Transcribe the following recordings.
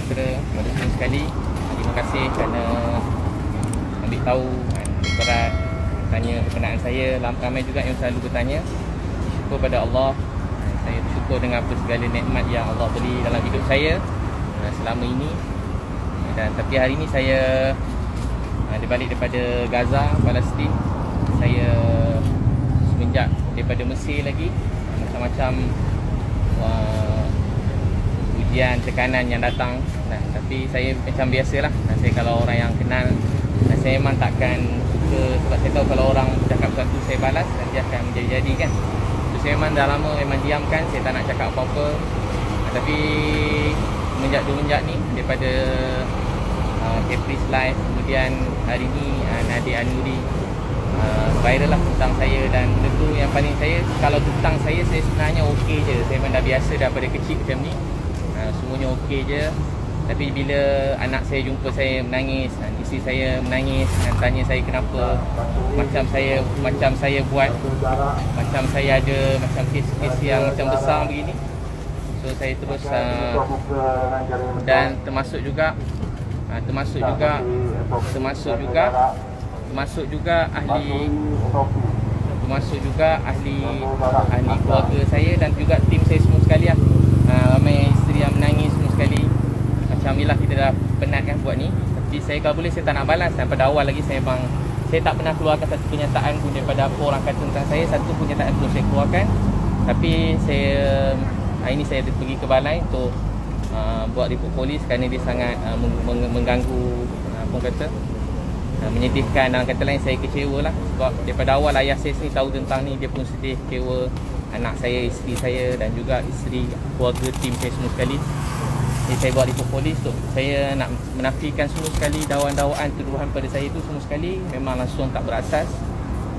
Sumatera. Terima kasih sekali. Terima kasih kerana ambil tahu berat tanya berkenaan saya. Ramai juga yang selalu bertanya. Syukur pada Allah. Saya bersyukur dengan apa segala nikmat yang Allah beri dalam hidup saya selama ini. Dan tapi hari ini saya dibalik daripada Gaza, Palestin. Saya semenjak daripada Mesir lagi, macam-macam ujian, tekanan yang datang. Tapi saya macam biasalah. Saya kalau orang yang kenal, saya memang takkan suka, sebab saya tahu kalau orang cakap sesuatu saya balas, nanti akan menjadi-jadi kan. So, saya memang dah lama memang diamkan, saya tak nak cakap apa-apa. Tapi semenjak ni daripada Caprice Live, kemudian hari ni Nadia Anuri viral lah tentang saya. Dan benda tu yang paling saya, kalau tentang saya sebenarnya okey je. Saya memang dah biasa daripada kecil macam ni, semuanya okey je. Tapi bila anak saya jumpa saya menangis, isteri saya menangis dan tanya saya kenapa, macam saya buat, macam saya ada macam kes-kes yang macam besar begini. So saya terus dan termasuk juga ahli keluarga saya dan juga tim saya semua sekali lah. Ramai isteri yang menangis semua sekali. Macam inilah, kita dah penat kan buat ni. Tapi saya kalau boleh saya tak nak balas. Dan pada awal lagi saya tak pernah keluarkan satu kenyataan pun daripada apa orang kata tentang saya. Satu kenyataan pun saya keluarkan. Tapi hari ni saya pergi ke balai untuk buat report polis kerana dia sangat mengganggu, menyedihkan. Dalam kata lain, saya kecewa lah. Sebab daripada awal ayah saya sendiri tahu tentang ni, dia pun sedih, kecewa. Anak saya, isteri saya dan juga isteri, keluarga, tim saya semua sekali. Jadi saya buat report polis tu. Saya nak menafikan semua sekali dakwaan tuduhan pada saya itu semua sekali memang langsung tak berasas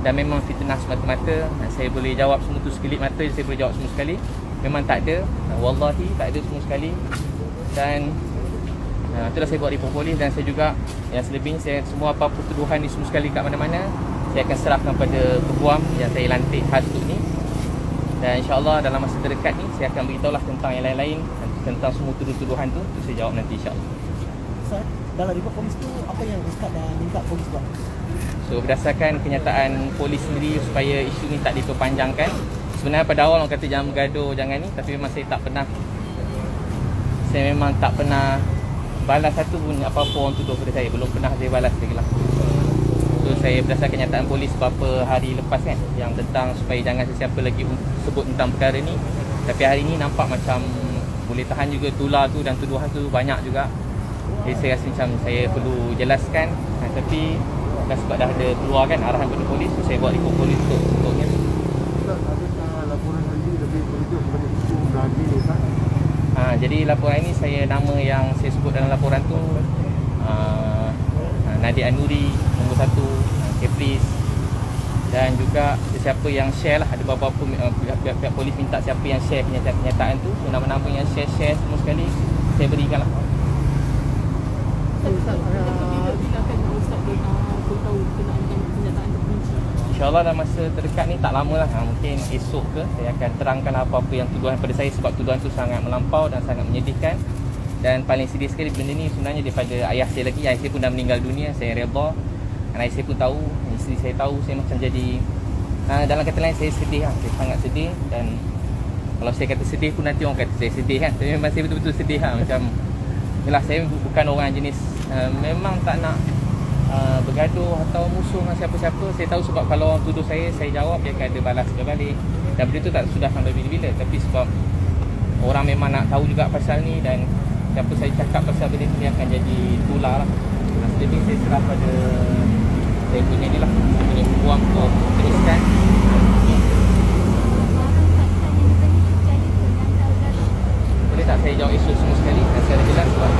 dan memang fitnah semata-mata. Saya boleh jawab semua tu sekelip mata, saya boleh jawab semua sekali. Memang tak ada, wallahi tak ada semua sekali. Dan itulah saya buat report polis. Dan saya juga yang selebihnya, saya semua apa-apa tuduhan ni semua sekali kat mana-mana saya akan serahkan pada peguam yang saya lantik khas untuk ni. Dan insyaAllah dalam masa terdekat ni saya akan beritahulah tentang yang lain-lain, tentang semua tuduhan tu saya jawab nanti insyaAllah. Ustaz, dalam report polis tu apa yang Ustaz dah minta polis buat? So berdasarkan kenyataan polis sendiri supaya isu ni tak diperpanjangkan. Sebenarnya pada awal orang kata jangan bergaduh, jangan ni. Tapi memang saya memang tak pernah balas satu pun apa-apa orang tuduh pada saya. Belum pernah saya balas lagi lah. So saya berdasarkan kenyataan polis beberapa hari lepas kan, yang tentang supaya jangan sesiapa lagi sebut tentang perkara ni. Tapi hari ni nampak macam boleh tahan juga tular tu dan tuduhan tu banyak juga. Jadi saya rasa macam saya perlu jelaskan. Tapi dah sebab dah ada keluar kan arahan kepada polis, so saya buat report polis untuknya. Laporan lagi lebih merujuk kepada isu Nadia Ustaz. Jadi laporan ini nama yang saya sebut dalam laporan tu Nadia Anuri nombor 1, Caprice, dan juga siapa yang share lah. Ada beberapa pihak polis minta siapa yang share kenyataan tu. So nama-nama yang share semua sekali saya berikan lah. InsyaAllah dalam masa terdekat ni tak lama lah, mungkin esok ke saya akan terangkan apa-apa yang tuduhan pada saya. Sebab tuduhan tu sangat melampau dan sangat menyedihkan. Dan paling sedih sekali benda ni sebenarnya daripada ayah saya lagi. Ayah saya pun dah meninggal dunia, saya redha. Dan ayah saya pun tahu, isteri saya tahu. Saya macam jadi dalam kata lain saya sedih lah. Saya sangat sedih. Dan kalau saya kata sedih pun nanti orang kata saya sedih kan. Tapi memang saya betul-betul sedih lah. Macam yelah, saya bukan orang jenis memang tak nak bergaduh atau musuh dengan siapa-siapa. Saya tahu sebab kalau orang tuduh saya jawab, dia akan ada balas balik. Dan benda tu tak sudah sampai bila-bila. Tapi sebab orang memang nak tahu juga pasal ni, dan siapa saya cakap pasal benda ni akan jadi tular lah. Jadi saya serah pada saya punya ni lah, saya punya peguam untuk teruskan. Boleh tak saya jawab isu semua sekali dan secara jelas sebab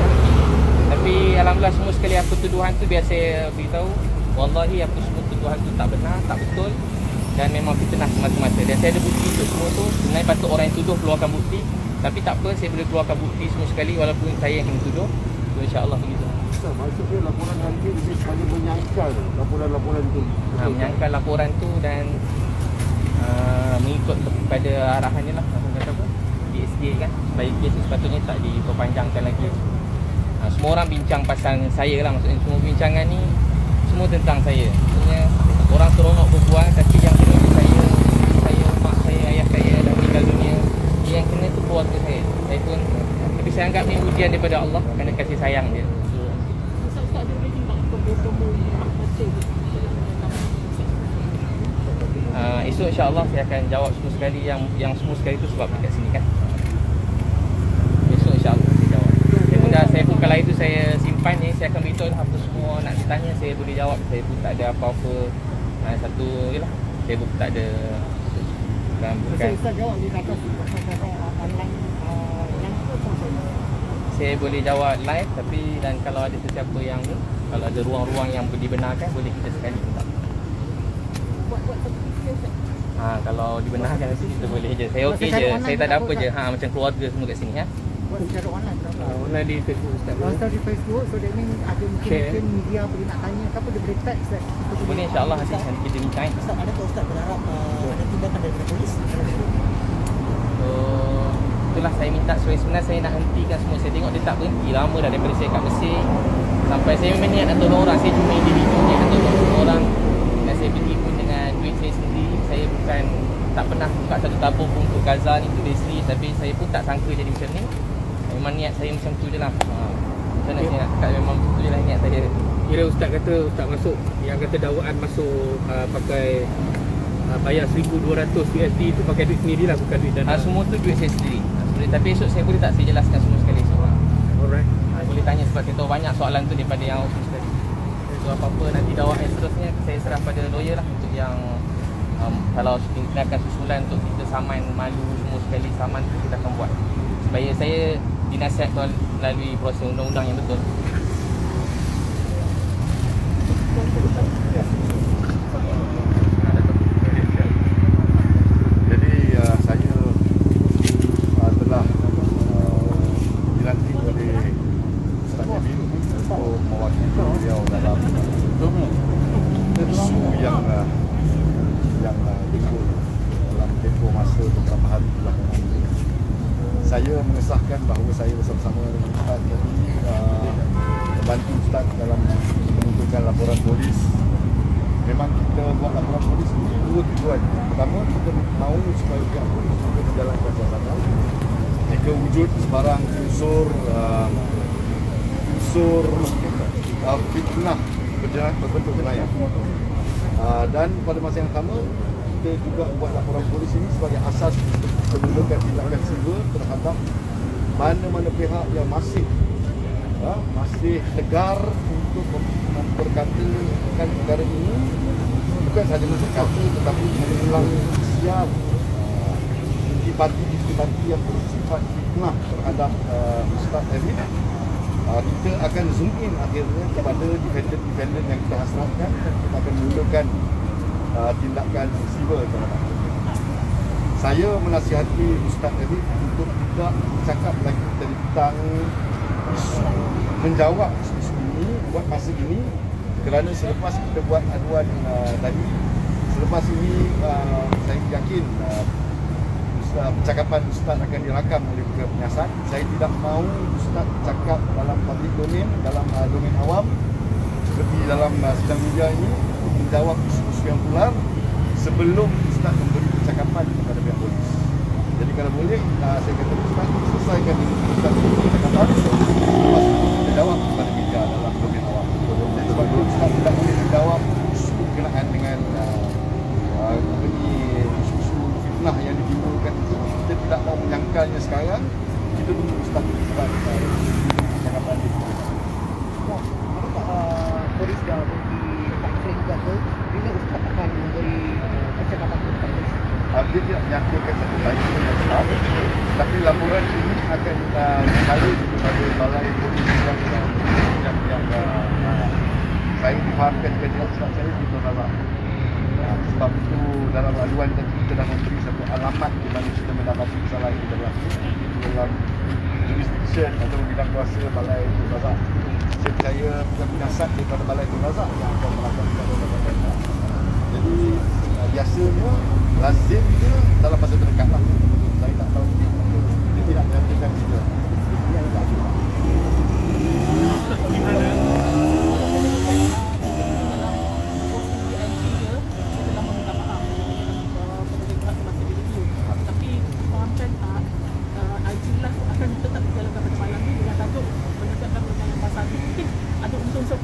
tapi alhamdulillah semua sekali apa tuduhan tu biar saya beritahu. Wallahi apa semua tuduhan tu tak benar, tak betul dan memang fitnah semata-mata. Dan saya ada bukti untuk semua tu. Sebenarnya patut orang yang tuduh keluarkan bukti, tapi tak apa, saya boleh keluarkan bukti semua sekali walaupun saya yang kena tuduh. So insya-Allah begitu. Maksudnya laporan nanti lebih kepada menyangkal laporan-laporan tu. Menyangkal laporan tu dan mengikut kepada arahannya lah. Apa kata apa? DSJ kan, supaya kes sepatutnya tak diperpanjangkan lagi. semua orang bincang pasal saya lah. Maksudnya semua bincangan ni semua tentang saya. Maksudnya orang seronok berbual, tapi yang kena tu saya, mak saya, ayah saya dah meninggal dunia. Yang kena tu keluarga saya. Saya pun, tapi saya anggap ni ujian daripada Allah kerana kasih sayang dia. Ustaz ada boleh timbang bertemu masa Esok insya-Allah saya akan jawab semua sekali yang semua sekali tu sebab dekat sini kan. Esok insya-Allah saya jawab. Saya pun kalau itu saya simpan ni, saya akan beritahu lah apa semua nak ditanya saya boleh jawab. Saya pun tak ada apa-apa. Satu jelah. Saya pun tak ada bukan. Ustaz jawab di atas online yang Saya boleh jawab live, tapi dan kalau ada sesiapa yang ni, kalau ada ruang-ruang yang dibenarkan boleh kita sekali minta. buat satu video Ustaz. Kalau dibenarkan nanti kita boleh je. Saya okey Secara je. online Saya tak ada tak apa apa, je. Macam keluarga semua kat sini ya. buat secara online berapa? Online di Facebook Ustaz. Kalau Ustaz di Facebook, so that means ada mungkin media boleh nak tanya ke apa, dia boleh tag Ustaz. Kita Boleh insya-Allah nanti kita bincang. Ustaz, ada tak Ustaz berharap ada tindakan daripada polis dalam itu? So, itulah saya minta sebenarnya saya nak hentikan semua. Saya tengok dia tak berhenti lama dah daripada saya kat Mesir. Sampai saya memang niat nak tolong orang. Saya cuma individu niat nak tolong semua orang. Dan saya pergi pun dengan duit saya sendiri. Saya bukan tak pernah buka satu tabung pun untuk Gaza ni, untuk Desri. Tapi saya pun tak sangka jadi macam ni. Memang niat saya macam tu je lah. Macam mana saya nak cakap, memang tu je lah niat saya. Kira Ustaz kata, Ustaz masuk, yang kata dakwaan masuk pakai bayar 1,200 USD tu pakai duit sendiri lah, bukan duit dana. Semua tu duit saya sendiri. Tapi esok saya boleh tak saya jelaskan semua sekali esok. Alright. Boleh tanya sebab saya tahu banyak soalan tu daripada yang awak sekali. So apa-apa nanti dakwaan yang seterusnya saya serah pada lawyer lah untuk yang kalau tindakan susulan untuk kita saman malu semua sekali, saman tu kita akan buat. Supaya saya dinasihatkan melalui proses undang-undang yang betul. Jadi saya telah dilantik oleh Ustaz Amin untuk mewakili beliau dalam isu yang timbul dalam tempoh masa beberapa hari belakangan ini. Saya mengesahkan bahawa saya bersama-sama dengan Ustaz tadi membantu Ustaz dalam menentukan laporan polis. Memang kita buat laporan polis ini dua tujuan. Pertama, kita mahu supaya pihak polis juga menjalankan siasatan. Jika wujud sebarang unsur fitnah berbentuk jenayah. Dan pada masa yang sama, kita juga buat laporan polis ini sebagai asas untuk menentukan tindakan civil terhadap mana-mana pihak yang masih tegar untuk memperkatakan perkara ini, bukan sahaja berkata tetapi mengulang siap intipati yang bersifat fitnah terhadap Ustaz Amin. Kita akan zoom in akhirnya kepada defendant yang kita hasratkan, dan kita akan mulakan tindakan civil terhadap mereka. Saya menasihati Ustaz Amin untuk tidak cakap lagi tentang isu, menjawab isu ini buat masa ini, kerana selepas kita buat aduan tadi, selepas ini saya yakin percakapan Ustaz akan dirakam oleh pihak penyiasat. Saya tidak mahu Ustaz cakap dalam public domain, dalam domain awam seperti dalam sidang media ini, menjawab isu-isu yang tular sebelum Ustaz memberi percakapan kepada pihak polis. Jadi kalau boleh, saya kata Ustaz selesaikan Ustaz percakapan, lepas itu kita jawab kepada media dalam domain awam. Sebab itu Ustaz tidak boleh menjawab isu berkenaan dengan isu-isu fitnah yang ditimbulkan itu. Kita tidak mahu menyangkalnya sekarang. Kita tunggu Ustaz sebab percakapan itu. Polis dah beri takrim juga tu, bila Ustaz akan memberi percakapan kepada polis? Dia tidak menyatakan satu lain dengan Ustaz, tapi laporan ini akan disalin kepada balai polis yang saya difahamkan dengan Ustaz saya di Tolaba. Sebab itu dalam aduan tadi kita dah memberi satu alamat di mana kita mendapati kesalahan itu berlaku, itu dalam jurisdiction atau bidang kuasa balai Tolaba. Saya percaya bukan penasihat daripada balai Tolaba yang akan melakukan perkara. Jadi biasanya lazimnya dalam masa terdekat lah. Saya tak tahu dia tidak menyatakan juga.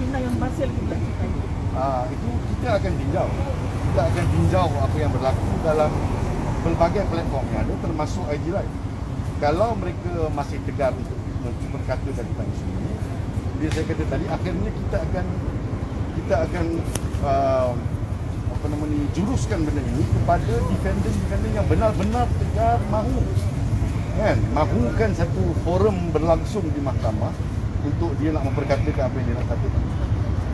Filipina yang berhasil di bulan kita itu? Itu kita akan tinjau. Kita akan tinjau apa yang berlaku dalam pelbagai platform yang ada, termasuk IG Live. Kalau mereka masih tegar untuk berkata tentang isu ini, dia saya kata tadi, akhirnya kita akan juruskan benda ini kepada defender yang benar-benar tegar mahukan satu forum berlangsung di mahkamah untuk dia nak memperkatakan apa yang dia nak katakan.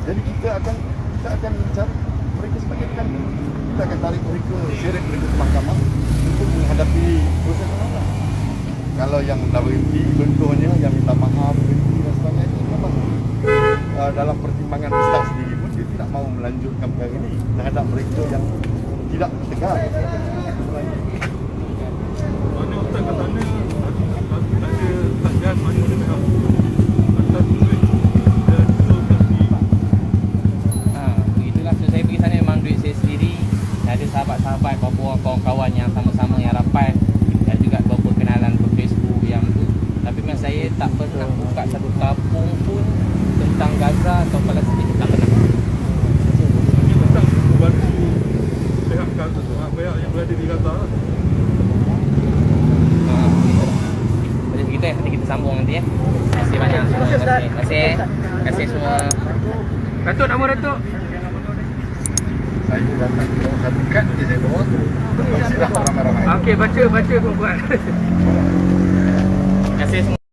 Jadi kita akan cari mereka sebagai defender. Kita akan tarik mereka, seret mereka ke mahkamah untuk menghadapi proses pengadilan. Kalau yang WMP contohnya, yang minta maaf dan sebagainya, memang dalam pertimbangan ustaz sendiri pun dia tidak mahu melanjutkan perkara ini terhadap mereka yang tidak tegar. Mana Ustaz kat sana ada satgas mana dia nak atas duit dan lokasi. Itulah, so saya pergi sana memang duit saya sendiri. Dan ada sahabat-sahabat, beberapa orang kawan-kawan yang sama-sama yang rapat, dan juga beberapa kenalan ke Facebook yang tu. Tapi memang saya tak pernah buka satu tabung pun tentang Gaza atau Palestin, tak pernah. Ini Ustaz membantu pihak Gaza, pihak yang berada di Gaza lah. Jadi kita nanti kita sambung nanti ya. Terima kasih banyak semua. Terima kasih. Terima kasih semua. Datuk, nama Datuk? Saya datang ke satu kad je saya bawa. Silah ramai-ramai. Okey, baca buat.